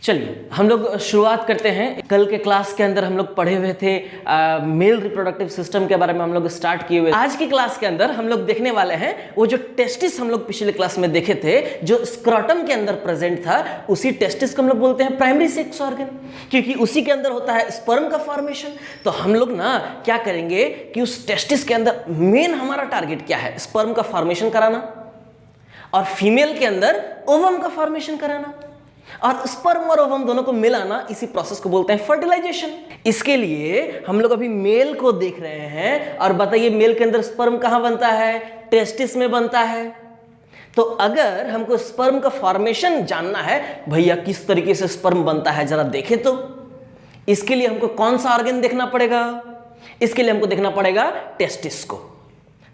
चलिए हम लोग शुरुआत करते हैं। कल के क्लास के अंदर हम लोग पढ़े हुए थे मेल रिप्रोडक्टिव सिस्टम के बारे में हम लोग स्टार्ट किए हुए। आज की क्लास के अंदर हम लोग देखने वाले हैं वो जो टेस्टिस हम लोग पिछले क्लास में देखे थे, जो स्क्रॉटम के अंदर प्रेजेंट था, उसी टेस्टिस को हम लोग बोलते हैं प्राइमरी सेक्स ऑर्गन, क्योंकि उसी के अंदर होता है स्पर्म का फॉर्मेशन। तो हम लोग ना क्या करेंगे कि उस टेस्टिस के अंदर मेन हमारा टारगेट क्या है, स्पर्म का फॉर्मेशन कराना, और फीमेल के अंदर ओवम का फॉर्मेशन कराना, और स्पर्म और ओवम दोनों को मिलाना। इसी प्रोसेस को बोलते हैं फर्टिलाइजेशन। इसके लिए हम लोग अभी मेल को देख रहे हैं, और बताइए मेल के अंदर स्पर्म कहां बनता है? टेस्टिस में बनता है। तो अगर हमको स्पर्म का फॉर्मेशन जानना है, भैया किस तरीके से स्पर्म बनता है जरा देखें, तो इसके लिए हमको कौन सा ऑर्गन देखना पड़ेगा? इसके लिए हमको देखना पड़ेगा टेस्टिस को।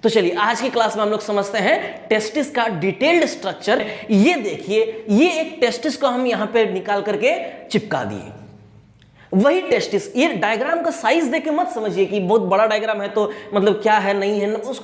तो चलिए आज की क्लास में हम लोग समझते हैं टेस्टिस का डिटेल्ड स्ट्रक्चर। ये देखिए, ये एक टेस्टिस को हम यहां पे निकाल करके चिपका दिए, वही टेस्टिस। ये डायग्राम का साइज देख के मत समझिए कि बहुत बड़ा डायग्राम है तो मतलब क्या है नहीं है, उस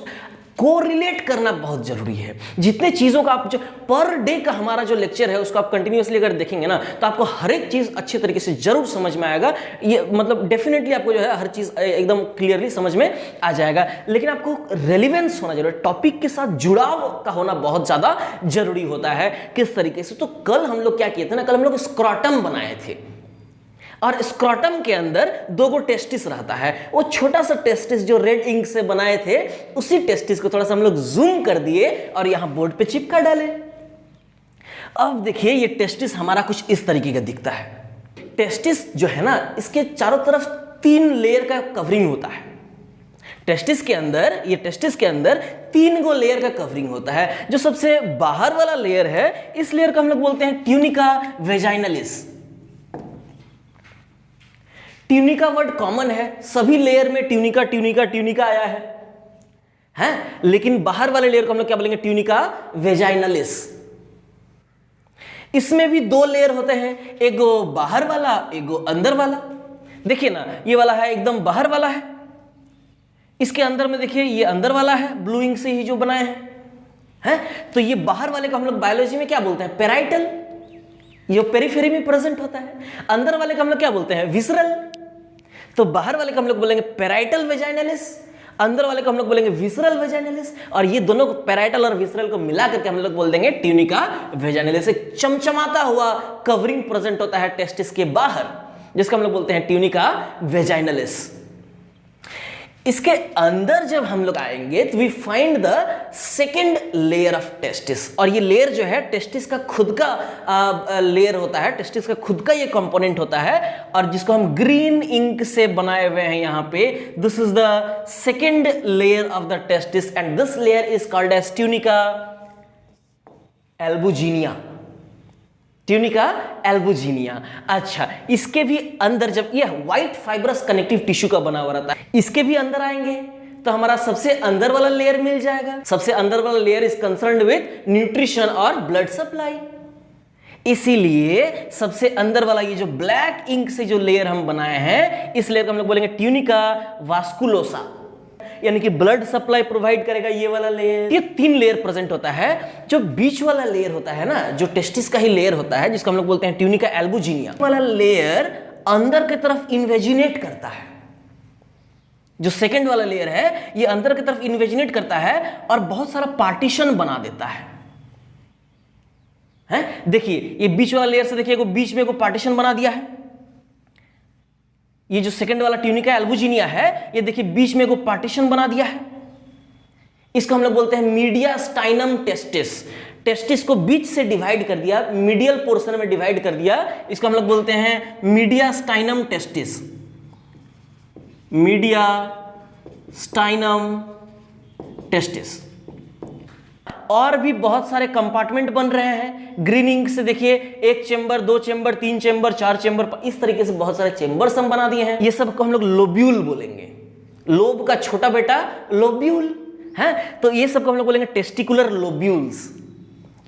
कोरिलेट करना बहुत जरूरी है। जितने चीजों का आप जो पर डे का हमारा जो लेक्चर है उसको आप कंटिन्यूअसली अगर देखेंगे ना, तो आपको हर एक चीज अच्छे तरीके से जरूर समझ में आएगा। ये मतलब डेफिनेटली आपको जो है हर चीज एकदम क्लियरली समझ में आ जाएगा, लेकिन आपको रेलिवेंस होना जरूरी है, टॉपिक के साथ जुड़ाव का होना बहुत ज्यादा जरूरी होता है। किस तरीके से? तो कल हम लोग क्या किए थे ना, कल हम लोग स्क्रॉटम बनाए थे, और स्क्रॉटम के अंदर दो गो टेस्टिस रहता है। वो छोटा सा टेस्टिस जो रेड इंक से बनाए थे, उसी टेस्टिस को थोड़ा सा हम लोग जूम कर दिए और यहां बोर्ड पे चिपका डाले। अब देखिए ये टेस्टिस हमारा कुछ इस तरीके का दिखता है। टेस्टिस जो है ना, इसके चारों तरफ 3 लेयर का कवरिंग होता है। टेस्टिस के अंदर, ये टेस्टिस के अंदर 3 गो लेयर का कवरिंग होता है। जो सबसे बाहर वाला लेयर है, इस लेयर को हम लोग बोलते हैं tunica vaginalis. Tunica word common है, सभी लेयर में ट्यूनिका ट्यूनिका ट्यूनिका आया है? लेकिन बाहर वाले लेयर को हम लोग क्या बोलेंगे? Tunica vaginalis. इसमें भी 2 लेयर होते हैं, एक गो बाहर वाला, एक गो अंदर वाला। देखिए ना, ये वाला है एकदम बाहर वाला है, इसके अंदर में देखिए ये अंदर वाला है, ब्लू इंक से ही जो बनाए हैं। तो ये बाहर वाले को हम लोग बायोलॉजी में क्या बोलते हैं? पेराइटल, ये पेरिफेरी में प्रेजेंट होता है। अंदर वाले को हम लोग क्या बोलते हैं? विसरल। तो बाहर वाले को हम लोग बोलेंगे पेराइटल वेजाइनलिस, अंदर वाले को हम लोग बोलेंगे विसरल वेजाइनलिस, और ये दोनों को पेराइटल और विसरल को मिला करके हम लोग बोल देंगे ट्यूनिका वेजाइनलिस। एक चमचमाता हुआ कवरिंग प्रेजेंट होता है टेस्टिस के बाहर, जिसको हम लोग बोलते हैं ट्यूनिका वेजाइनलिस। इसके अंदर जब हम लोग आएंगे तो we find the second layer of testis, और ये लेयर जो है टेस्टिस का खुद का लेयर होता है, टेस्टिस का खुद का ये कंपोनेंट होता है, और जिसको हम ग्रीन इंक से बनाए हुए हैं यहां पे। This is the second layer of the testis and this layer is called as tunica albuginea. Tunica albuginea. अच्छा, इसके भी अंदर जब ये व्हाइट फाइब्रस कनेक्टिव टिश्यू का बना हुआ रहता है, इसके भी अंदर आएंगे तो हमारा सबसे अंदर वाला लेयर मिल जाएगा। सबसे अंदर वाला layer is concerned with nutrition और ब्लड सप्लाई। इसीलिए सबसे अंदर वाला ये जो ब्लैक इंक से जो लेयर हम बनाए हैं, इस लेयर को हम लोग बोलेंगे ट्यूनिका वास्कुलोसा, यानी कि ब्लड सप्लाई प्रोवाइड करेगा ये वाला लेयर। ये 3 लेयर प्रेजेंट होता है। जो बीच वाला लेयर होता है ना, जो टेस्टिस का ही लेयर होता है, जिसको हम लोग बोलते हैं ट्यूनिका एल्बुजिनिया वाला लेयर, अंदर की तरफ इन्वेजिनेट करता है। जो सेकंड वाला लेयर है, ये अंदर की तरफ इन्वेजिनेट करता है और बहुत सारा पार्टीशन बना देता है। देखिए ये बीच वाला लेयर से देखिए बीच में को पार्टीशन बना दिया है। ये जो सेकंड वाला ट्यूनिका एल्बुजिनिया है, ये देखिए बीच में को पार्टीशन बना दिया है। इसको हम लोग बोलते हैं मीडियास्टाइनम टेस्टिस। टेस्टिस को बीच से डिवाइड कर दिया, मीडियल पोर्शन में डिवाइड कर दिया, इसको हम लोग बोलते हैं मीडियास्टाइनम टेस्टिस। मीडियास्टाइनम टेस्टिस। और भी बहुत सारे कंपार्टमेंट बन रहे हैं। ग्रीन इंक से देखिए 1 चेंबर, 2 चेंबर, 3 चेंबर, 4 चेंबर, इस तरीके से बहुत सारे चेंबर्स हम बना दिए हैं। ये सब को हम लोग लोब्यूल बोलेंगे। लोब का छोटा बेटा लोब्यूल है, तो ये सब को हम लोग बोलेंगे टेस्टिकुलर लोब्यूल्स।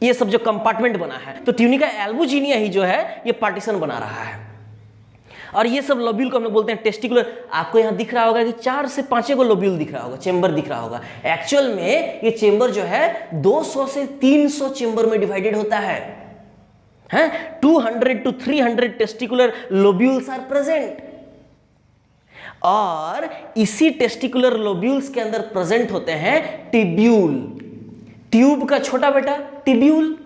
ये सब जो कंपार्टमेंट बना है, तो ट्यूनिका एल्बुजिनिया ही जो है ये पार्टीशन बना रहा है, और ये सब लोब्यूल को हम लोग बोलते हैं टेस्टिकुलर। आपको यहां दिख रहा होगा कि 4 से 5 को लोब्यूल दिख रहा होगा, चेंबर दिख रहा होगा। एक्चुअल में ये चेंबर जो है 200 से 300 चेंबर में डिवाइडेड होता है। हैं 200 to 300 testicular lobules are present, और इसी टेस्टिकुलर लोब्यूल्स के अंदर प्रेजेंट होते हैं टिब्यूल, ट्यूब का छोटा बेटा टिब्यूल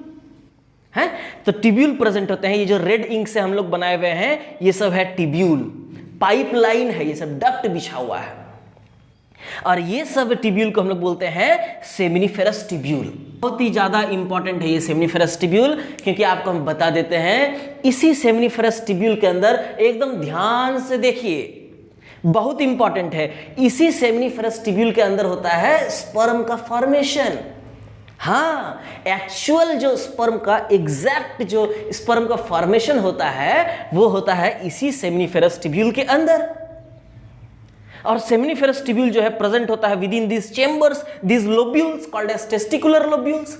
है, तो टिब्यूल प्रेजेंट होते हैं। ये जो रेड इंक से हम लोग बनाए हुए हैं ये सब है टिब्यूल, पाइपलाइन है, ये सब डक्ट बिछा हुआ है, और ये सब टिब्यूल को हम लोग बोलते हैं सेमिनिफेरस टिब्यूल। बहुत ही ज्यादा इंपॉर्टेंट है ये सेमिनिफेरस टिब्यूल, क्योंकि आपको हम बता देते हैं इसी सेमिनिफेरस टिब्यूल के अंदर, एकदम ध्यान से देखिए, बहुत इंपॉर्टेंट है, इसी सेमिनिफेरस टिब्यूल के अंदर होता है स्पर्म का फॉर्मेशन। हाँ, एक्चुअल जो स्पर्म का एग्जैक्ट जो स्पर्म का फॉर्मेशन होता है वो होता है इसी सेमिनिफेरस टिब्यूल के अंदर। और सेमिनिफेरस टिब्यूल जो है प्रेजेंट होता है within this chambers, this lobules called as testicular lobules.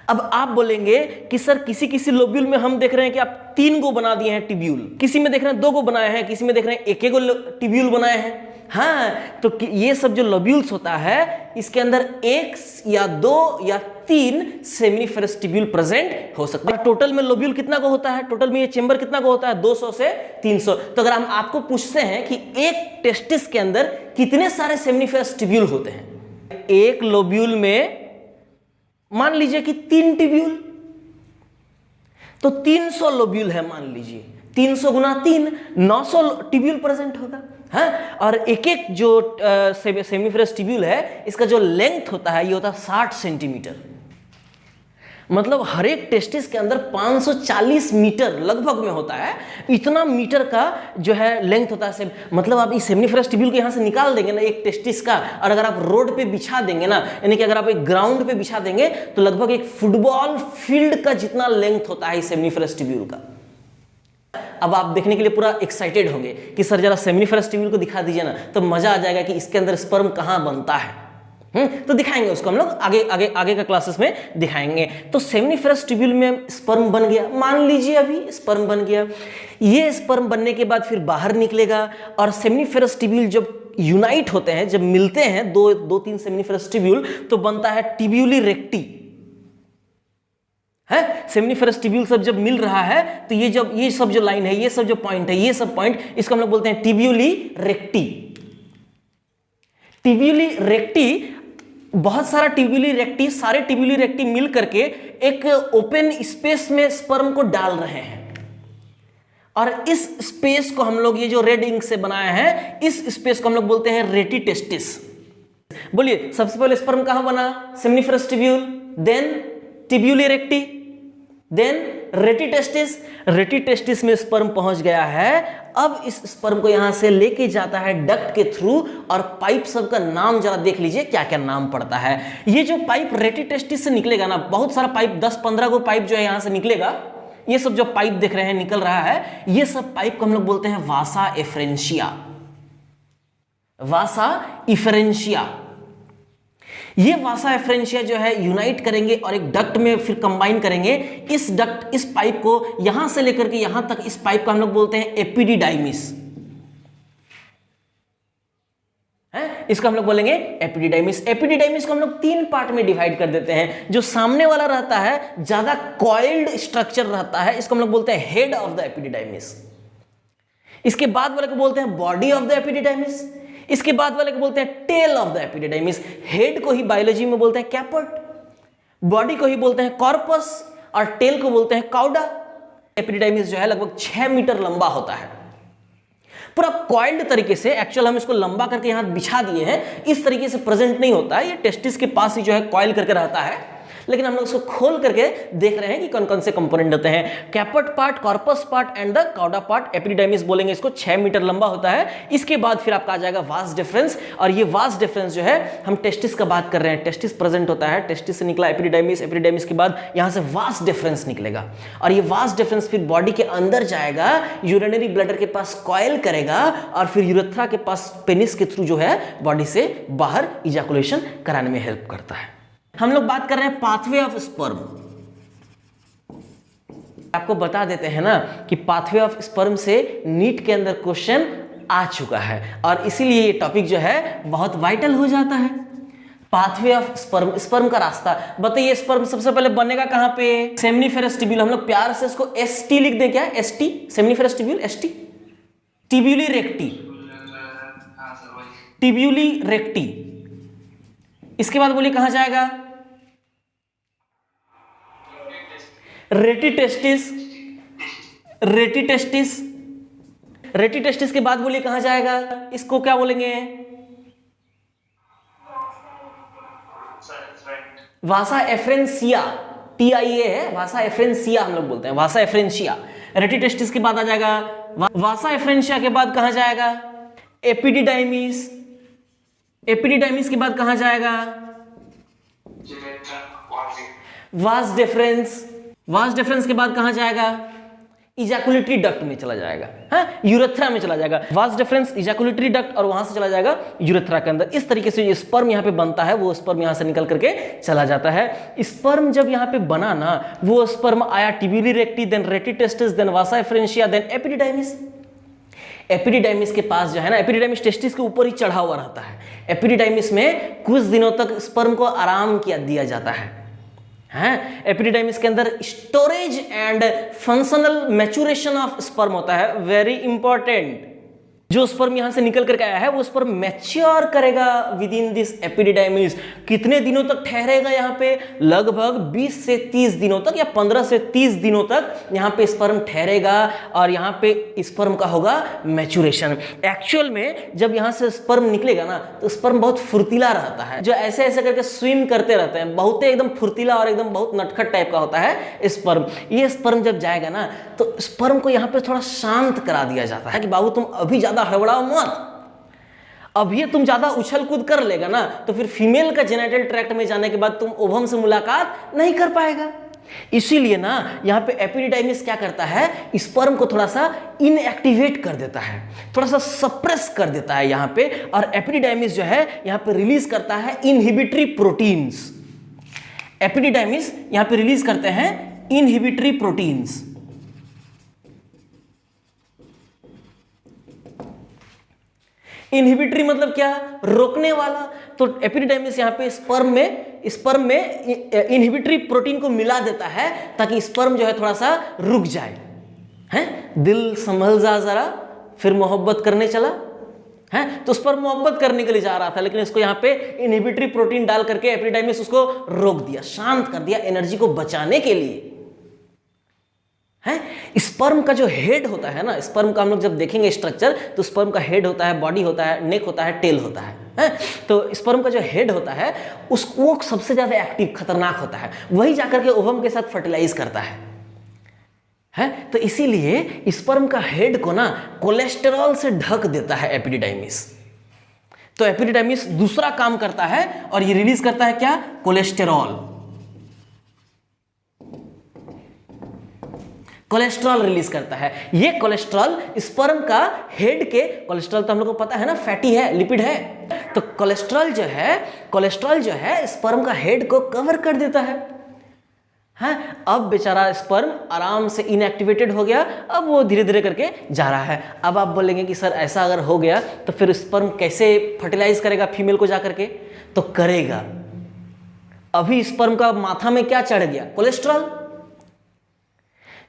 अब आप बोलेंगे कि सर किसी किसी लोब्यूल में हम देख रहे हैं कि आप 3 गो बना दिए हैं टिब्यूल, किसी में देख रहे हैं 2 गो बनाए हैं, किसी में देख रहे हैं 1 गो टिब्यूल बनाए हैं। हाँ, तो ये सब जो लोब्यूल्स होता है इसके अंदर 1 या 2 या 3 सेमिनिफेरस टिब्यूल प्रेजेंट हो सकते हैं। टोटल में लोब्यूल कितना को होता है, टोटल में ये चेंबर कितना को होता है, 200 से 300। तो अगर हम आपको पूछते हैं कि एक टेस्टिस के अंदर कितने सारे सेमिनिफेरस टिब्यूल होते हैं, एक लोब्यूल में मान लीजिए कि 3 टिब्यूल, तो 300 लोब्यूल है, मान लीजिए 300 गुना 3 900 टिब्यूल प्रेजेंट होगा। हाँ, और एक एक जो सेमिनिफेरस टिब्यूल है इसका जो लेंथ होता है ये होता है 60 सेंटीमीटर, मतलब हर एक टेस्टिस के अंदर 540 मीटर लगभग में होता है, इतना मीटर का जो है लेंथ होता है। मतलब आप इस सेमिनिफेरस टिब्यूल को यहाँ से निकाल देंगे ना एक टेस्टिस का, और अगर आप रोड पे बिछा देंगे ना, यानी कि अगर आप एक ग्राउंड पे बिछा देंगे तो लगभग एक फुटबॉल फील्ड का जितना लेंथ होता है इस सेमिनिफेरस टिब्यूल का। अब आप देखने के लिए पूरा एक्साइटेड होंगे कि सर जरा सेमिनिफेरस टिब्यूल को दिखा दीजिए ना, तो मजा आ जाएगा कि इसके अंदर स्पर्म कहाँ बनता है। तो दिखाएंगे उसको हम लोग आगे का क्लासेस में दिखाएंगे। तो सेमिनिफेरस टिब्यूल में स्पर्म बन गया, मान लीजिए अभी स्पर्म बन गया, ये स्पर्म बनने के बाद फिर बाहर निकलेगा, और सेमिनिफेरस टिब्यूल जब यूनाइट होते हैं, जब मिलते हैं दो तीन सेमिनिफेरस टिब्यूल, तो बनता है टिब्यूली रेक्टी है। सेमिनिफेरस टिब्यूल सब जब मिल रहा है तो ये सब जो लाइन है, ये सब जो पॉइंट है, ये सब पॉइंट, इसको हम लोग बोलते हैं टिब्यूली रेक्टी। टिब्यूली रेक्टी, बहुत सारा टिब्यूली रेक्टी, सारे टिब्यूली रेक्टी मिल करके एक ओपन स्पेस में स्पर्म को डाल रहे हैं, और इस स्पेस को हम लोग, ये जो रेड इंक से बनाया है, इस स्पेस को हम लोग बोलते हैं रेटी टेस्टिस। बोलिए सबसे पहले स्पर्म कहां बना, seminiferous tubule, then tubuli recti, then rete testis. Rete testis में स्पर्म पहुंच गया है, अब इस स्पर्म को यहां से लेके जाता है डक्ट के थ्रू, और पाइप सब का नाम जरा देख लीजिए क्या क्या नाम पड़ता है। ये जो पाइप रेटी टेस्टिस से निकलेगा ना, बहुत सारा पाइप, 10-15 को पाइप जो है यहां से निकलेगा, ये सब जो पाइप देख रहे हैं निकल रहा है, ये सब पाइप को हम लोग बोलते हैं वासा एफरेंशिया। वासा इफरेंशिया, ये वासा एफरेंशिया जो है यूनाइट करेंगे और एक डक्ट में फिर कंबाइन करेंगे। इस डक्ट, इस पाइप को यहां से लेकर के यहां तक, इस पाइप को हम लोग बोलते हैं एपिडिडाइमिस है, इसको हम लोग बोलेंगे एपिडिडाइमिस। एपिडिडाइमिस को हम लोग 3 पार्ट में डिवाइड कर देते हैं। जो सामने वाला रहता है, ज्यादा कॉइल्ड स्ट्रक्चर रहता है, इसको हम लोग बोलते हैं हेड ऑफ द एपिडिडाइमिस। इसके बाद वाले को बोलते हैं बॉडी ऑफ द एपिडिडाइमिस। इसके बाद वाले को बोलते हैं tail of the epididymis. Head को ही बायोलॉजी में बोलते हैं कैपट, बॉडी को ही बोलते हैं कॉर्पस, और टेल को बोलते हैं काउडा। एपिडिडाइमिस जो है लगभग 6 मीटर लंबा होता है, पूरा कॉइल्ड तरीके से। एक्चुअल हम इसको लंबा करके यहां बिछा दिए हैं, इस तरीके से प्रेजेंट नहीं होता है, ये टेस्टिस के पास ही जो है कॉइल करके रहता है, लेकिन हम लोग इसको खोल करके देख रहे हैं कि कौन कौन से कंपोनेंट होते हैं। Caput part, corpus part and the cauda part. Epididymis बोलेंगे इसको, 6 मीटर लंबा होता है। इसके बाद फिर आपका आ जाएगा वास डिफरेंस, और ये वास डिफरेंस जो है, हम टेस्टिस का बात कर रहे हैं, टेस्टिस प्रेजेंट होता है, टेस्टिस से निकला एपिडिडाइमिस, एपिडिडाइमिस के बाद यहां से वास डिफरेंस निकलेगा, और ये वास डिफरेंस फिर बॉडी के अंदर जाएगा, यूरिनरी ब्लैडर के पास कॉइल करेगा, और फिर यूरेथ्रा के पास पेनिस के थ्रू जो है बॉडी से बाहर इजैकुलेशन कराने में हेल्प करता है। हम लोग बात कर रहे हैं पाथवे ऑफ स्पर्म। आपको बता देते हैं ना कि पाथवे ऑफ स्पर्म से नीट के अंदर क्वेश्चन आ चुका है, और इसीलिए ये टॉपिक जो है बहुत वाइटल हो जाता है। पाथवे ऑफ स्पर्म, स्पर्म का रास्ता। बताइए स्पर्म सबसे पहले बनेगा कहां पे? Seminiferous tubule. हम लोग प्यार से इसको एसटी लिख दे क्या? ST, seminiferous tubule, ST. Tubuli recti, tubuli recti. इसके बाद बोलिए कहां जाएगा? Rete testis, rete testis. रेटिटेस्टिस के बाद बोलिए कहां जाएगा? इसको क्या बोलेंगे? वासा एफ्रेंसिया, TIA है, वासा एफ्रेंसिया हम लोग बोलते हैं, वासा एफ्रेंसिया। रेटिटेस्टिस के बाद आ जाएगा वासा एफ्रेंसिया के बाद कहां जाएगा? एपिडिडाइमिस। एपिडिडाइमिस के बाद कहां जाएगा? Vas deferens. वास डिफरेंस के बाद कहां जाएगा? इजैकुलेटरी डक्ट में चला जाएगा, हाँ, यूरेथ्रा में चला जाएगा। वास डिफरेंस, इजैकुलेटरी डक्ट, और वहां से चला जाएगा यूरेथ्रा के अंदर। इस तरीके से जो स्पर्म यहाँ पे बनता है वो स्पर्म यहाँ से निकल करके चला जाता है। स्पर्म जब यहाँ पे बना ना, वो स्पर्म आया टिब्यूली रेक्टी, देन रेटिटेस्टिस, देन वासा एफ्रेंसिया, देन एपिडिडाइमिस। एपिडिडाइमिस के पास जो है ना, एपिडिडाइमिस टेस्टिस के ऊपर ही चढ़ा हुआ रहता है। एपिडिडाइमिस में कुछ दिनों तक स्पर्म को आराम किया दिया जाता है। एपिडिडाइमिस के अंदर storage and functional maturation of sperm होता है, वेरी इंपॉर्टेंट। जो स्पर्म यहां से निकल करके आया है वो स्पर्म मैच्योर करेगा विद इन दिस एपिडिडाइमिस। कितने दिनों तक ठहरेगा यहाँ पे? लगभग 20 से 30 दिनों तक या 15 से 30 दिनों तक यहाँ पे स्पर्म ठहरेगा और यहाँ पे स्पर्म का होगा मैच्योरेशन। एक्चुअल में जब यहाँ से स्पर्म निकलेगा ना तो स्पर्म बहुत फुर्तीला रहता है, जो ऐसे ऐसे करके स्विम करते रहते हैं, बहुत एकदम फुर्तीला और एकदम बहुत नटखट टाइप का होता है स्पर्म। ये स्पर्म जब जाएगा ना तो स्पर्म को यहाँ पे थोड़ा शांत करा दिया जाता है कि बाबू तुम अभी ज्यादा हड़बड़ाओ मत। अब ये तुम ज्यादा उछल कूद कर लेगा ना तो फिर फीमेल का जेनिटल ट्रैक्ट में जाने के बाद तुम ओवम से मुलाकात नहीं कर पाएगा। इसीलिए ना यहाँ पे एपिडिडाइमिस क्या करता है? स्पर्म को थोड़ा सा इनएक्टिवेट कर देता है, थोड़ा सा सप्रेस कर देता है यहाँ पे। और एपिडिडाइमिस जो है यहाँ पे रिलीज करता है इनहिबिटरी प्रोटीन्स। एपिडिडाइमिस यहाँ पे रिलीज करते हैं इनहिबिटरी प्रोटीन्स। इनहिबिटरी मतलब क्या? रोकने वाला। तो एपिडिडाइमिस यहाँ पे स्पर्म में इनहिबिटरी प्रोटीन को मिला देता है ताकि स्पर्म जो है थोड़ा सा रुक जाए। हैं, दिल संभल जा जरा, फिर मोहब्बत करने चला है। तो स्पर्म मोहब्बत करने के लिए जा रहा था, लेकिन इसको यहाँ पे इनहिबिटरी प्रोटीन डाल करके एपिडिडाइमिस उसको रोक दिया, शांत कर दिया, एनर्जी को बचाने के लिए। है स्पर्म का जो हेड होता है ना, स्पर्म का हम लोग जब देखेंगे स्ट्रक्चर तो स्पर्म का हेड होता है, बॉडी होता है, नेक होता है, टेल होता है। तो स्पर्म का जो हेड होता है वो सबसे ज्यादा एक्टिव, खतरनाक होता है, वही जाकर के ओवम के साथ फर्टिलाइज करता है। तो इसीलिए स्पर्म का हेड को ना कोलेस्टेरॉल से ढक देता है एपिडिडाइमिस। तो एपिडिडाइमिस दूसरा काम करता है और ये रिलीज करता है क्या? कोलेस्टेरॉल। कोलेस्ट्रॉल रिलीज करता है। ये कोलेस्ट्रॉल स्पर्म का हेड के, कोलेस्ट्रॉल तो हम लोग को पता है ना फैटी है, लिपिड है। तो कोलेस्ट्रॉल जो है स्पर्म का हेड को कवर कर देता है। हाँ, अब बेचारा स्पर्म आराम से इनएक्टिवेटेड हो गया, अब वो धीरे धीरे करके जा रहा है। अब आप बोलेंगे कि सर ऐसा अगर हो गया तो फिर स्पर्म कैसे फर्टिलाइज करेगा फीमेल को जाकर के? तो करेगा। अभी स्पर्म का माथा में क्या चढ़ गया? कोलेस्ट्रॉल।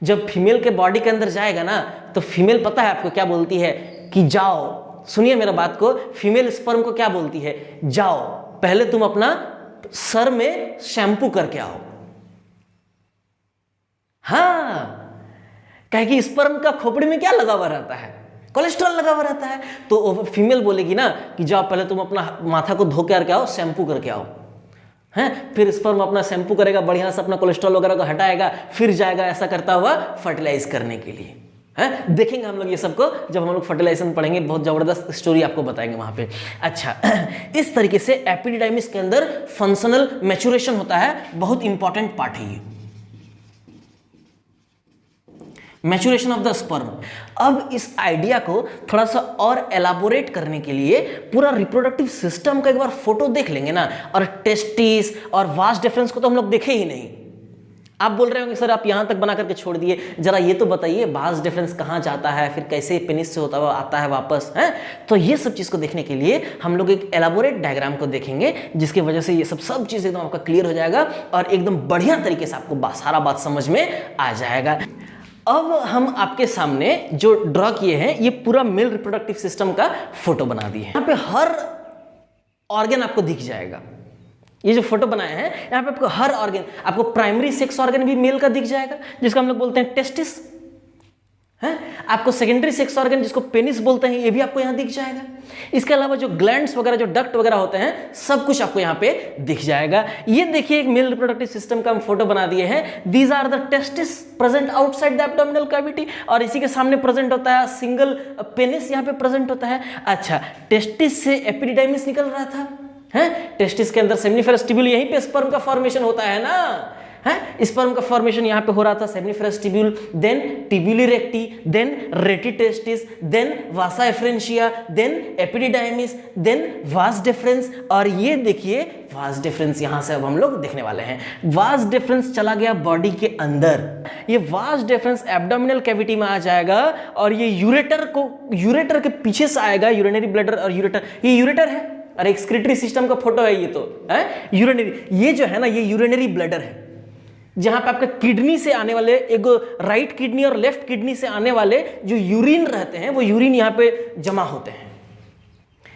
जब फीमेल के बॉडी के अंदर जाएगा ना तो फीमेल पता है आपको क्या बोलती है? कि जाओ, सुनिए मेरा बात को, फीमेल स्पर्म को क्या बोलती है? जाओ पहले तुम अपना सर में शैम्पू करके आओ। हाँ, कहे कि स्पर्म का खोपड़ी में क्या लगा हुआ रहता है? कोलेस्ट्रॉल लगा हुआ रहता है। तो फीमेल बोलेगी ना कि जाओ पहले तुम अपना माथा को धो करके आओ, शैम्पू करके आओ। हैं, फिर स्पर्म अपना शैम्पू करेगा, बढ़िया से अपना कोलेस्ट्रॉल वगैरह को हटाएगा, फिर जाएगा ऐसा करता हुआ फर्टिलाइज करने के लिए। हैं, देखेंगे हम लोग ये सबको जब हम लोग फर्टिलाइजेशन पढ़ेंगे, बहुत जबरदस्त स्टोरी आपको बताएंगे वहां पे। अच्छा, इस तरीके से एपिडिडाइमिस के अंदर फंक्शनल मैच्योरेशन होता है, बहुत इंपॉर्टेंट पार्ट है ये, मैच्योरेशन ऑफ द स्पर्म। अब इस आइडिया को थोड़ा सा और एलाबोरेट करने के लिए पूरा रिप्रोडक्टिव सिस्टम का एक बार फोटो देख लेंगे ना। और टेस्टिस और वास डिफरेंस को तो हम लोग देखे ही नहीं, आप बोल रहे होंगे सर आप यहाँ तक बना करके छोड़ दिए, जरा ये तो बताइए वाज डिफरेंस कहाँ जाता है, फिर कैसे पेनिस से होता हुआ आता है वापस है। तो ये सब चीज़ को देखने के लिए हम लोग एक एलाबोरेट डायग्राम को देखेंगे, जिसकी वजह से ये सब चीज़ एकदम आपका क्लियर हो जाएगा और एकदम बढ़िया तरीके से आपको सारा बात समझ में आ जाएगा। अब हम आपके सामने जो ड्रॉ किए हैं ये पूरा मेल रिप्रोडक्टिव सिस्टम का फोटो बना दिए हैं। यहाँ पे हर ऑर्गन आपको दिख जाएगा। ये जो फोटो बनाए हैं यहाँ पे आपको हर ऑर्गन, आपको प्राइमरी सेक्स ऑर्गन भी मेल का दिख जाएगा जिसको हम लोग बोलते हैं टेस्टिस है। आपको सेकेंडरी सेक्स ऑर्गन जिसको पेनिस बोलते हैं ये भी आपको यहाँ दिख जाएगा। इसके अलावा जो ग्लैंड्स वगैरह, जो डक्ट वगैरह होते हैं, सब कुछ आपको यहाँ पे दिख जाएगा। ये देखिए एक मेल रिप्रोडक्टिव सिस्टम का हम फोटो बना दिए हैं। These are the testis present outside the abdominal cavity, और इसी के सामने प्रेजेंट होता है सिंगल पेनिस यहाँ पे प्रेजेंट होता है। अच्छा, टेस्टिस से एपिडिडाइमिस निकल रहा था है। टेस्टिस के अंदर सेमिनिफेरस ट्यूब्यूल, यहीं पे स्पर्म का फॉर्मेशन होता है ना है। स्पर्म का फॉर्मेशन यहाँ पे हो रहा था, seminiferous tubule, then tubuli recti, then rete testis, then vasa efferentia, then epididymis, then vas deferens. और ये देखिए वास डिफरेंस यहाँ से अब हम लोग देखने वाले हैं। वास डिफरेंस चला गया बॉडी के अंदर, ये वास डिफरेंस एब्डोमिनल कैविटी में आ जाएगा और ये यूरेटर के पीछे से आएगा, यूरिनरी ब्लैडर और यूरेटर। ये यूरेटर है और एक्सक्रीटरी सिस्टम का फोटो है ये तो है यूरिनरी। ये जो है ना ये यूरिनरी ब्लैडर है जहां पे आपका किडनी से आने वाले, एक राइट किडनी और लेफ्ट किडनी से आने वाले जो यूरिन रहते हैं वो यूरिन यहाँ पे जमा होते हैं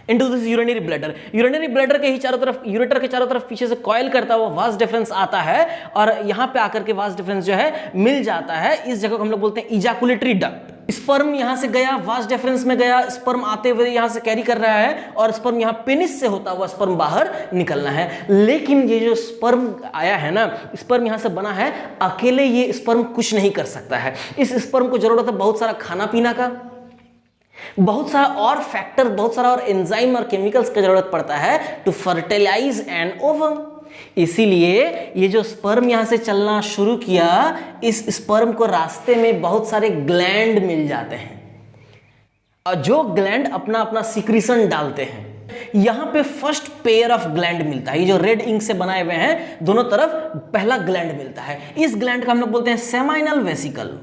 into this urinary bladder. Urinary bladder के ही चारों तरफ, यूरेटर के चारों तरफ पीछे से कॉइल करता हुआ वास डिफरेंस आता है और यहाँ पे आकर के वास डिफरेंस जो है मिल जाता है। इस जगह को हम लोग बोलते हैं इजैकुलेटरी डक्ट। स्पर्म यहां से गया, वास डिफरेंस में गया, स्पर्म आते हुए यहां से कैरी कर रहा है और स्पर्म यहां पेनिस से होता हुआ स्पर्म बाहर निकलना है। लेकिन ये जो स्पर्म आया है ना, स्पर्म यहां से बना है, अकेले ये स्पर्म कुछ नहीं कर सकता है। इस स्पर्म को जरूरत है बहुत सारा खाना पीना का, बहुत सारा और फैक्टर, बहुत सारा और एंजाइम और केमिकल्स का जरूरत पड़ता है टू फर्टिलाइज एन ओवम। इसीलिए ये जो स्पर्म यहां से चलना शुरू किया, इस स्पर्म को रास्ते में बहुत सारे ग्लैंड मिल जाते हैं और जो ग्लैंड अपना अपना सिक्रीशन डालते हैं। यहां पे फर्स्ट पेयर ऑफ ग्लैंड मिलता है, ये जो रेड इंक से बनाए हुए हैं दोनों तरफ पहला ग्लैंड मिलता है। इस ग्लैंड का हम लोग बोलते हैं सेमाइनल वेसिकल।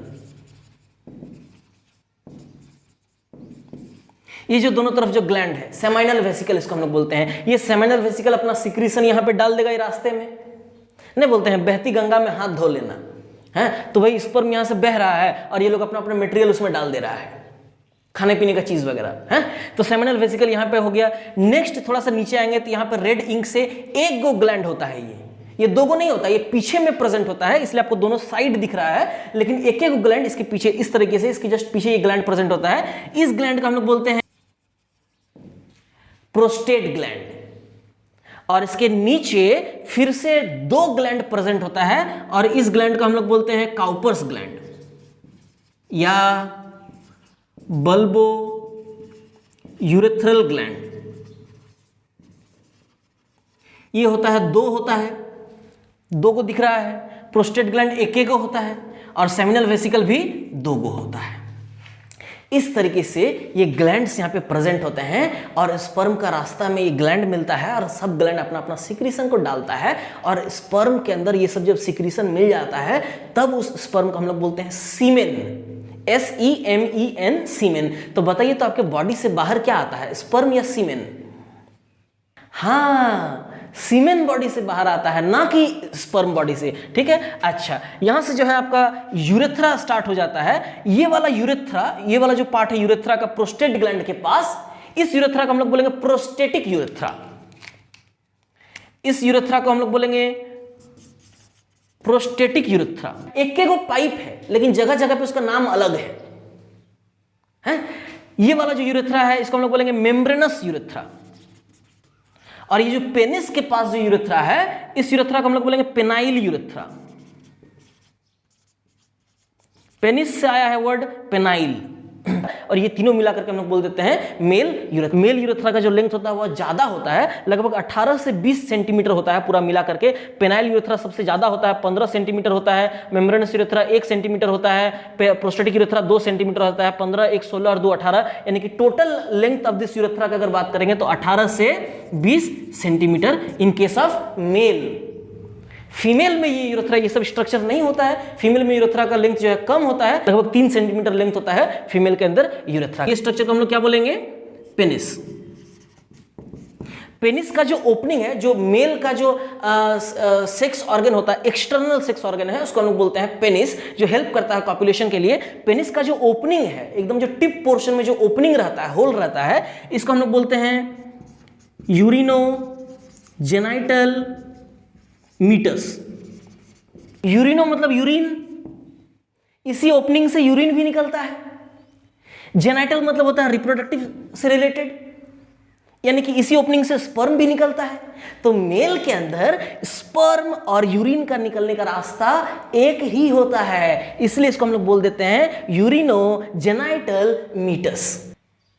ये जो दोनों तरफ जो ग्लैंड है सेमाइनल वेसिकल, इसको हम लोग बोलते हैं। ये सेमाइनल वेसिकल अपना सिक्रीशन यहाँ पे डाल देगा ये रास्ते में। नहीं बोलते हैं बहती गंगा में हाथ धो लेना है, तो भाई स्पर्म यहाँ से बह रहा है और ये लोग अपना अपना मटेरियल उसमें डाल दे रहा है, खाने पीने का चीज वगैरह है। तो सेमाइनल वेसिकल यहाँ पे हो गया। नेक्स्ट थोड़ा सा नीचे आएंगे तो यहाँ पे रेड इंक से एक गो ग्लैंड होता है। ये दो गो नहीं होता, ये पीछे में प्रेजेंट होता है, इसलिए आपको दोनों साइड दिख रहा है, लेकिन एक एक ग्लैंड इसके पीछे, इस तरीके से इसके जस्ट पीछे ये ग्लैंड प्रेजेंट होता है। इस ग्लैंड का हम लोग बोलते हैं प्रोस्टेट ग्लैंड। और इसके नीचे फिर से दो ग्लैंड प्रेजेंट होता है और इस ग्लैंड को हम लोग बोलते हैं काउपर्स ग्लैंड या बल्बो यूरेथ्रल ग्लैंड। ये होता है दो होता है, दो को दिख रहा है। प्रोस्टेट ग्लैंड एक एक होता है और सेमिनल वेसिकल भी दो गो होता है। इस तरीके से ये ग्लैंड्स यहाँ पे प्रेजेंट होते हैं और स्पर्म का रास्ता में ये ग्लैंड मिलता है और सब ग्लैंड अपना अपना सिक्रीशन को डालता है और स्पर्म के अंदर ये सब जब सिक्रीशन मिल जाता है तब उस स्पर्म को हम लोग बोलते हैं सीमेन, SEMEN, सीमेन। तो बताइए तो आपके बॉडी से बाहर क्या आता है, स्पर्म या सीमेन? हाँ, सीमेन बॉडी से बाहर आता है, ना कि स्पर्म बॉडी से। ठीक है। अच्छा, यहां से जो है आपका यूरेथ्रा स्टार्ट हो जाता है। ये वाला यूरेथ्रा, ये वाला जो पार्ट है यूरेथ्रा का प्रोस्टेट ग्लैंड के पास, इस यूरेथ्रा को हम लोग बोलेंगे प्रोस्टेटिक यूरेथ्रा। इस यूरेथ्रा को हम लोग बोलेंगे प्रोस्टेटिक यूरेथ्रा। एक एक पाइप है लेकिन जगह जगह पे उसका नाम अलग है? ये वाला जो यूरेथ्रा है इसको हम लोग बोलेंगे मेम्ब्रेनस यूरेथ्रा। और ये जो पेनिस के पास जो यूरेथ्रा है, इस यूरेथ्रा को हम लोग बोलेंगे पेनाइल यूरेथ्रा। पेनिस से आया है वर्ड पेनाइल और ये तीनों मिलाकर के हम लोग बोल देते हैं मेल यूरेथ्रा। मेल यूरेथ्रा का जो लेंथ होता है वह ज्यादा होता है, लगभग 18 से 20 सेंटीमीटर होता है पूरा मिला करके। पेनाइल यूरेथ्रा सबसे ज्यादा होता है, 15 सेंटीमीटर होता है। मेम्ब्रेनस यूरेथ्रा 1 सेंटीमीटर होता है। प्रोस्टेटिक यूरेथ्रा 2 सेंटीमीटर होता है। 15, 1, 16 और 2, 18, यानी कि total length of this urethra की अगर बात करेंगे तो 18 से 20 centimetre in case of male. Female में ये यूरेथ्रा ये सब स्ट्रक्चर नहीं होता है। फीमेल में यूरेथ्रा का लेंथ जो है कम होता है, लगभग 3 सेंटीमीटर लेंथ होता है फीमेल के अंदर यूरेथ्रा। ये स्ट्रक्चर को हम लोग क्या बोलेंगे? पेनिस। पेनिस का जो ओपनिंग है, जो मेल का जो सेक्स ऑर्गन होता है, एक्सटर्नल सेक्स ऑर्गन है, उसको हम लोग बोलते हैं पेनिस, जो हेल्प करता है कॉपुलेशन के लिए। पेनिस का जो ओपनिंग है, एकदम जो टिप पोर्शन में जो ओपनिंग रहता है, होल रहता है, इसको हम लोग बोलते हैं यूरिनो जेनाइटल मीटस। यूरिनो मतलब यूरिन, इसी ओपनिंग से यूरिन भी निकलता है। जेनाइटल मतलब होता है रिप्रोडक्टिव से रिलेटेड, यानी कि इसी ओपनिंग से स्पर्म भी निकलता है। तो मेल के अंदर स्पर्म और यूरिन का निकलने का रास्ता एक ही होता है, इसलिए इसको हम लोग बोल देते हैं यूरिनो जेनाइटल मीटस।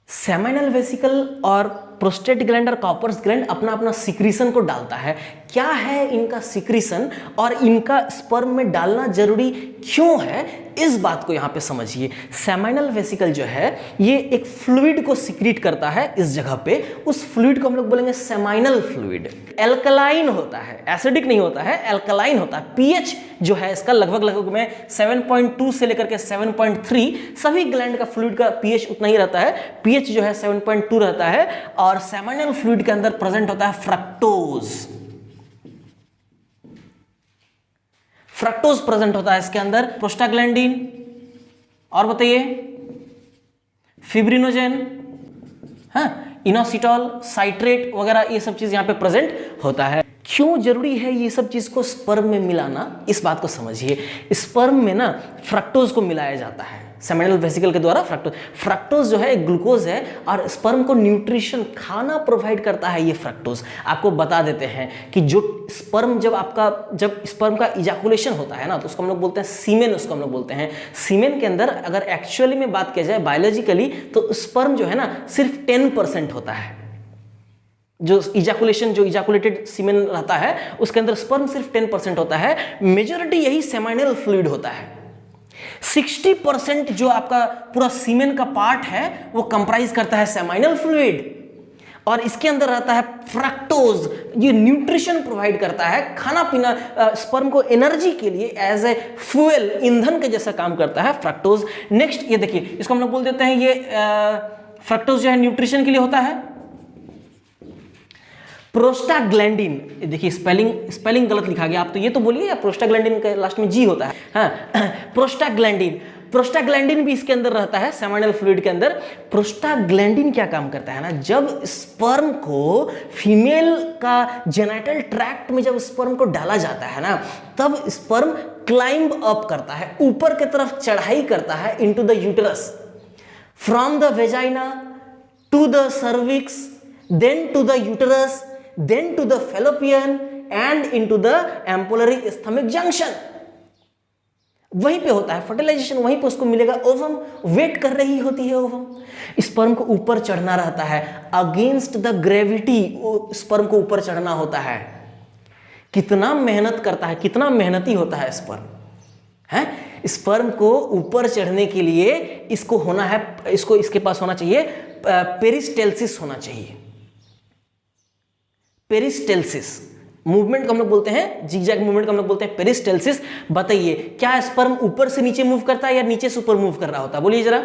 सेमिनल वेसिकल और प्रोस्टेट ग्लैंड और कॉपर्स ग्लैंड अपना अपना सिक्रीशन को डालता है। क्या है इनका सिक्रीशन और इनका स्पर्म में डालना जरूरी क्यों है, इस बात को यहां पे समझिए। सेमिनल वेसिकल जो है ये एक फ्लूइड को सिक्रीट करता है इस जगह पे, उस फ्लूइड को हम लोग बोलेंगे सेमिनल फ्लूइड। एल्कलाइन होता है, एसिडिक नहीं होता है, एल्कलाइन होता है। पीएच जो है इसका लगभग में 7.2 से लेकर के 7.3, सभी ग्लैंड का फ्लूइड का पीएच उतना ही रहता है। पीएच जो है 7.2 रहता है। और सेमिनल फ्लूइड के अंदर प्रेजेंट होता है फ्रक्टोज। फ्रक्टोज प्रेजेंट होता है इसके अंदर, प्रोस्टाग्लैंडिन, और बताइए फिब्रिनोजेन, हाँ, इनोसिटॉल, साइट्रेट वगैरह, ये सब चीज यहां पे प्रेजेंट होता है। क्यों जरूरी है ये सब चीज को स्पर्म में मिलाना, इस बात को समझिए। स्पर्म में ना फ्रक्टोज को मिलाया जाता है सेमिनल वेसिकल के द्वारा। फ्रक्टोज जो है एक ग्लूकोज है और स्पर्म को न्यूट्रिशन, खाना प्रोवाइड करता है ये फ्रक्टोज। आपको बता देते हैं कि जो स्पर्म जब स्पर्म का इजैकुलेशन होता है ना, तो उसको हम लोग बोलते हैं सीमेन, उसको हम लोग बोलते हैं सीमेन के अंदर अगर एक्चुअली में बात किया जाए बायोलॉजिकली, तो स्पर्म जो है ना सिर्फ 10% होता है। जो इजैकुलेटेड सीमेन रहता है उसके अंदर स्पर्म सिर्फ 10% होता है। मेजॉरिटी यही सेमिनल फ्लूइड होता है। 60% जो आपका पूरा सीमेन का पार्ट है वो कंप्राइज करता है सेमिनल फ्लूइड, और इसके अंदर रहता है फ्रक्टोज। ये न्यूट्रिशन प्रोवाइड करता है, खाना पीना, स्पर्म को एनर्जी के लिए एज ए फ्यूल, ईंधन के जैसा काम करता है फ्रक्टोज। नेक्स्ट ये देखिए, इसको हम लोग बोल देते हैं ये फ्रक्टोज जो है न्यूट्रिशन के लिए होता है। प्रोस्टाग्लैंडिन, देखिए स्पेलिंग गलत लिखा गया, आप तो ये तो बोलिए, या प्रोस्टाग्लैंडिन के लास्ट में जी होता है, हाँ, प्रोस्टाग्लैंडिन भी इसके अंदर रहता है सेमिनल फ्लूइड के अंदर। प्रोस्टाग्लैंडिन क्या काम करता है ना, जब स्पर्म को फीमेल का जेनाइटल ट्रैक्ट में जब स्पर्म को डाला जाता है ना, तब स्पर्म क्लाइंब अप करता है, ऊपर की तरफ चढ़ाई करता है into the uterus, from the vagina to the cervix, then to the uterus, then to the fallopian and into the ampullary stomach junction। वहीं पे होता है फर्टिलाइजेशन, वहीं पे उसको मिलेगा ओवम, वेट कर रही होती है ओवम। स्पर्म को ऊपर चढ़ना रहता है, अगेंस्ट द ग्रेविटी स्पर्म को ऊपर चढ़ना होता है। कितना मेहनत करता है, कितना मेहनती होता है स्पर्म, है। स्पर्म को ऊपर चढ़ने के लिए इसको होना है, इसके पास होना चाहिए पेरिस्टेल्सिस होना चाहिए। पेरिस्टेल्सिस मूवमेंट को हम लोग बोलते हैं, जिगजैग मूवमेंट को हम लोग बोलते हैं पेरिस्टेल्सिस। बताइए क्या स्पर्म ऊपर से नीचे मूव करता है या नीचे से ऊपर मूव कर रहा होता है? बोलिए जरा।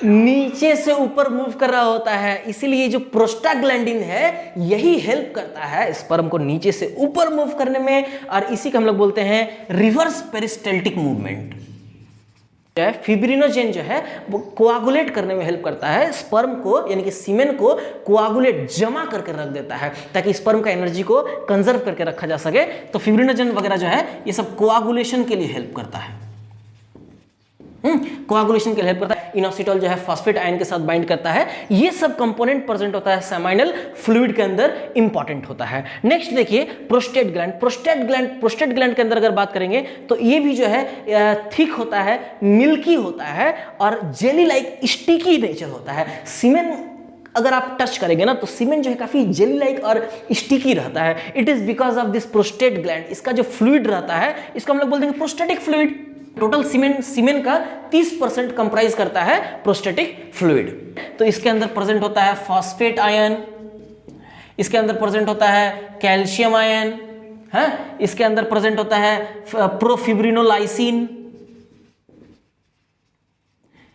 नीचे से ऊपर मूव कर रहा होता है, इसीलिए जो प्रोस्टाग्लैंडिन है यही हेल्प करता है स्पर्म को नीचे से ऊपर मूव करने में, और इसी को हम लोग बोलते हैं रिवर्स पेरिस्टेल्टिक मूवमेंट। फिब्रिनोजेन जो है वो कोआगुलेट करने में हेल्प करता है स्पर्म को, यानी कि सीमेन को कोआगुलेट जमा करके रख देता है ताकि स्पर्म का एनर्जी को कंजर्व करके रखा जा सके। तो फिब्रिनोजेन वगैरह जो है ये सब कोआगुलेशन के लिए हेल्प करता है, कोआगुलेशन के लिए हेल्प करता है। इनोसिटॉल जो है फॉस्फेट आयन के साथ बाइंड करता है। ये सब कंपोनेंट प्रेजेंट होता है सेमिनल फ्लूइड के अंदर, इंपॉर्टेंट होता है। नेक्स्ट देखिए प्रोस्टेट ग्लैंड। प्रोस्टेट ग्लैंड के अंदर अगर बात करेंगे तो ये भी जो है थिक होता है, मिल्की होता है और जेली लाइक स्टिकी नेचर होता है। सीमेन अगर आप टच करेंगे ना तो सीमेन जो है काफी जेली लाइक और स्टिकी रहता है। It is because of this prostate gland. इसका जो फ्लूइड रहता है इसको हम लोग बोल देंगे प्रोस्टेटिक फ्लूइड। टोटल सीमेन का 30% कंप्राइज करता है प्रोस्टेटिक फ्लूइड। तो इसके अंदर प्रेजेंट होता है फॉस्फेट आयन, इसके अंदर प्रेजेंट होता है कैल्शियम आयन है, इसके अंदर प्रेजेंट होता है प्रोफिब्रिनोलाइसिन,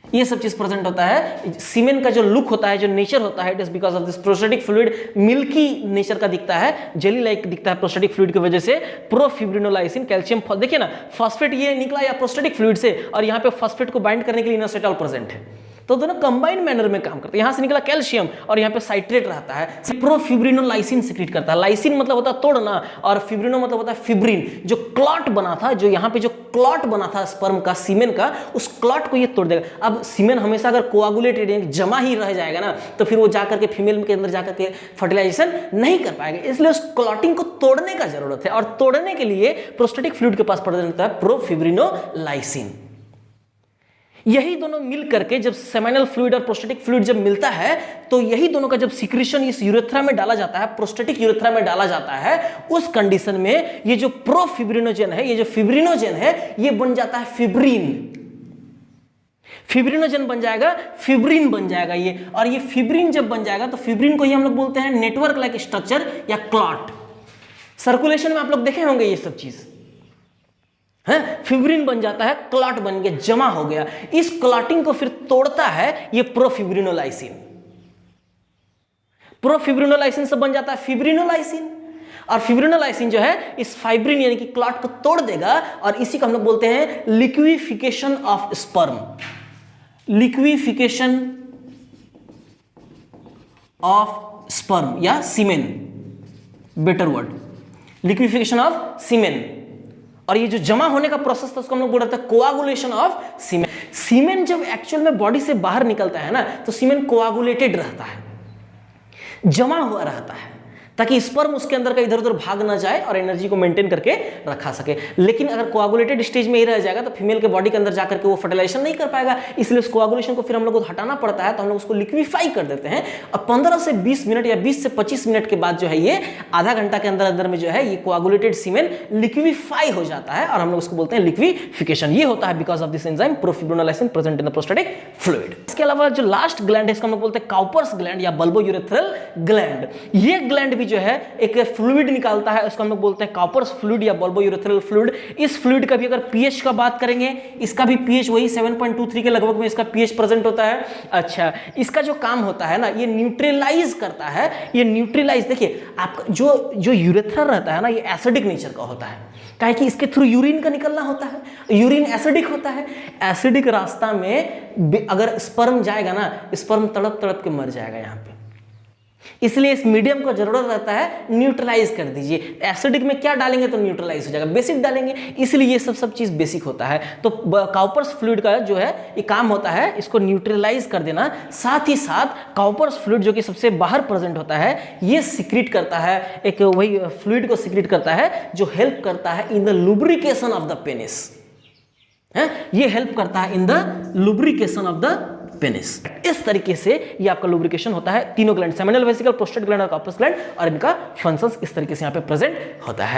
ये सब चीज प्रेजेंट होता है। सीमेन का जो लुक होता है, जो नेचर होता है, it is because of this prostatic fluid, milky nature का दिखता है, जेली लाइक दिखता है प्रोस्टेटिक फ्लूइड की वजह से। प्रोफिब्रिनोलाइसिन, कैल्शियम, देखिए ना फॉस्फेट ये निकला या प्रोस्टेटिक फ्लूइड से, और यहाँ पे फॉस्फेट को बाइंड करने के लिए इनोसिटॉल प्रेजेंट है, तो दोनों कंबाइंड मैनर में काम करते हैं। यहां से निकला कैल्शियम और यहाँ पे साइट्रेट रहता है, प्रोफिब्रिनोलाइसिन सिक्रीट करता है। लाइसिन मतलब होता है तोड़ना, और फिब्रिनो मतलब होता है फिब्रिन, जो क्लॉट बना था, जो यहाँ पे जो क्लॉट बना था स्पर्म का, सीमेन का, उस क्लॉट को ये तोड़ देगा। अब सीमेन हमेशा अगर कोआगुलेटेड जमा ही रह जाएगा ना, तो फिर वो जाकर के फीमेल के अंदर जाकर के फर्टिलाइजेशन नहीं कर पाएगा, इसलिए उस क्लॉटिंग को तोड़ने का जरूरत है, और तोड़ने के लिए प्रोस्टेटिक फ्लूइड के पास प्रेजेंट होता है प्रोफिब्रिनोलाइसिन। यही दोनों मिल करके जब सेमिनल फ्लूइड और प्रोस्टेटिक फ्लूइड जब मिलता है, तो यही दोनों का जब सिक्रीशन इस यूरेथ्रा में डाला जाता है, प्रोस्टेटिक यूरेथ्रा में डाला जाता है, उस कंडीशन में ये जो प्रोफिब्रिनोजेन है, ये जो फिब्रिनोजेन है, ये बन जाता है फिब्रिन। फिब्रिनोजेन बन जाएगा, फिब्रिन बन जाएगा ये, और ये फिब्रिन जब बन जाएगा तो फिब्रिन को ही हम लोग बोलते हैं नेटवर्क लाइक स्ट्रक्चर या क्लॉट। सर्कुलेशन में आप लोग देखे होंगे ये सब चीज है, फिब्रिन बन जाता है, क्लॉट बन गया, जमा हो गया। इस क्लॉटिंग को फिर तोड़ता है ये प्रोफिब्रिनोलाइसिन। प्रोफिब्रिनोलाइसिन से बन जाता है फिब्रिनोलाइसिन, और फिब्रिनोलाइसिन जो है इस फाइब्रिन यानी कि क्लॉट को तोड़ देगा, और इसी को हम लोग बोलते हैं liquefaction of sperm. Liquefaction of sperm या सीमेन, बेटर वर्ड, लिक्विफिकेशन ऑफ सीमेन। और ये जो जमा होने का प्रोसेस था उसको हम लोग बोल रहे थे कोआगुलेशन ऑफ सीमेन। सीमेन जब एक्चुअल में बॉडी से बाहर निकलता है ना, तो सीमेन कोआगुलेटेड रहता है, जमा हुआ रहता है, ताकि स्पर्म उसके अंदर का इधर उधर भाग ना जाए और एनर्जी को मेंटेन करके रखा सके। लेकिन अगर कोआगुलेटेड स्टेज में ही रह जाएगा तो फीमेल के बॉडी के अंदर जाकर के वो फर्टिलाइजेशन नहीं कर पाएगा, इसलिए उस कोआगुलेशन को फिर हम लोग को हटाना पड़ता है, तो हम लोग उसको लिक्विफाई कर देते हैं। और 15 से 20 मिनट या 20 से 25 मिनट के बाद जो है, ये आधा घंटा के अंदर अंदर में जो है ये कोआगुलेटेड सीमेन लिक्विफाई हो जाता है, और हम लोग उसको बोलते हैं लिक्विफिकेशन। ये होता है because of this enzyme profibrinolysin present in the prostatic fluid. इसके अलावा जो लास्ट ग्लैंड है इसको हम लोग बोलते हैं काउपर्स ग्लैंड या बल्बोयूरेथ्रल ग्लैंड। ये ग्लैंड भी जो है एक फ्लूइड निकालता है, उसको हम लोग बोलते हैं काउपर्स फ्लूइड या बल्बोयूरेथ्रल फ्लूइड। इस फ्लूइड का भी अगर पीएच का बात करेंगे, इसका भी पीएच वही 7.23 के लगभग में इसका पीएच प्रेजेंट होता है। अच्छा, इसका जो काम होता है ना, ये न्यूट्रलाइज करता है। ये न्यूट्रलाइज, देखिए आपका जो यूरेथ्रा रहता है ना, ये एसिडिक नेचर का होता है, काहे कि इसके थ्रू यूरिन का निकलना होता है, यूरिन एसिडिक होता है। एसिडिक रास्ता में अगर स्पर्म जाएगा ना, स्पर्म तड़प तड़प के मर जाएगा यहाँ पे, इसलिए इस मीडियम को जरूरत रहता है न्यूट्रलाइज कर दीजिए। एसिडिक में क्या डालेंगे तो न्यूट्रलाइज हो जाएगा, बेसिक डालेंगे, इसलिए ये सब चीज बेसिक होता है। तो काउपर्स फ्लूइड का जो है ये काम होता है इसको न्यूट्रलाइज कर देना। साथ ही साथ काउपर्स फ्लूइड जो कि सबसे बाहर प्रेजेंट होता है, ये सिक्रीट करता है, एक वही फ्लूइड को सिक्रीट करता है जो हेल्प करता है in the lubrication of the penis. ये हेल्प करता है in the lubrication of the penis. इस तरीके से ये आपका लुब्रिकेशन होता है। तीनों gland, seminal vesicle, prostate gland और काउपर्स ग्लैंड, और इनका फंक्शंस इस तरीके से यहाँ पे प्रेजेंट होता है।